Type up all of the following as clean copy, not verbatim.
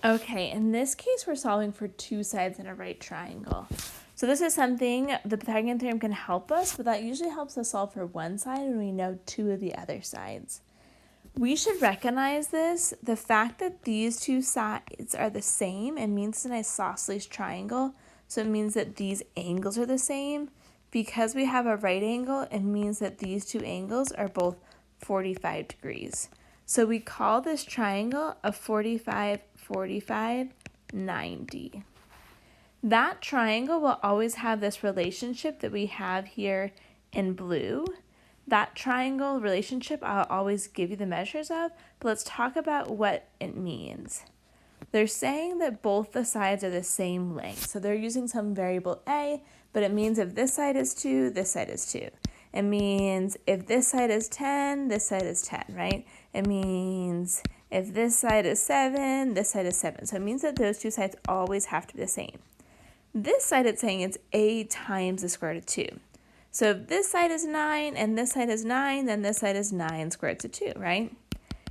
Okay, in this case, we're solving for two sides in a right triangle. So this is something the Pythagorean theorem can help us, but that usually helps us solve for one side when we know two of the other sides. We should recognize this. The fact that these two sides are the same, it means it's an isosceles triangle, so it means that these angles are the same. Because we have a right angle, it means that these two angles are both 45 degrees. So we call this triangle a 45, 45, 90. That triangle will always have this relationship that we have here in blue. That triangle relationship I'll always give you the measures of, but let's talk about what it means. They're saying that both the sides are the same length. So they're using some variable a, but it means if this side is 2, this side is 2. It means if this side is 10, this side is 10, right? It means if this side is 7, this side is 7. So it means that those two sides always have to be the same. This side it's saying it's a times the square root of 2. So if this side is 9 and this side is 9, then this side is 9 square root of 2, right?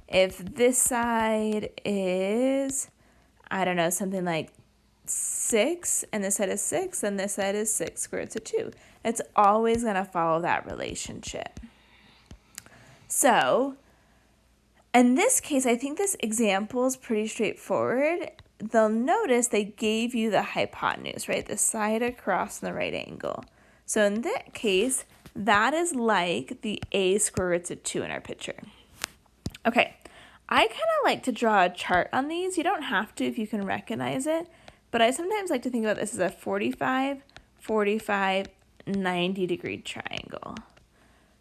If this side is, I don't know, something like 6 and this side is 6, then this side is 6 square root of 2. It's always going to follow that relationship. So in this case, I think this example is pretty straightforward. They'll notice they gave you the hypotenuse, right? The side across the right angle. So in that case, that is like the a square root of 2 in our picture. Okay, I kind of like to draw a chart on these. You don't have to if you can recognize it, but I sometimes like to think about this as a 45, 45, 90 degree triangle.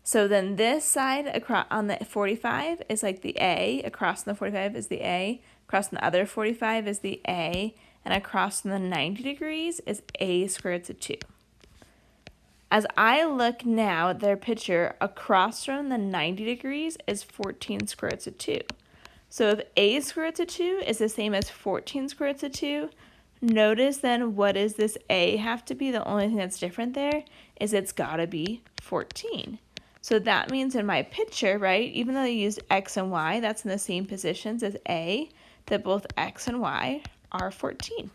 So then this side across on the 45 is like the A, across from the 45 is the A, across from the other 45 is the A, and across from the 90 degrees is a square root of 2. As I look now at their picture, across from the 90 degrees is 14 square roots of 2. So if a square root of 2 is the same as 14 square roots of 2, notice then what does this a have to be? The only thing that's different there is it's got to be 14. So that means in my picture, right, even though they used x and y, that's in the same positions as a, that both x and y are 14.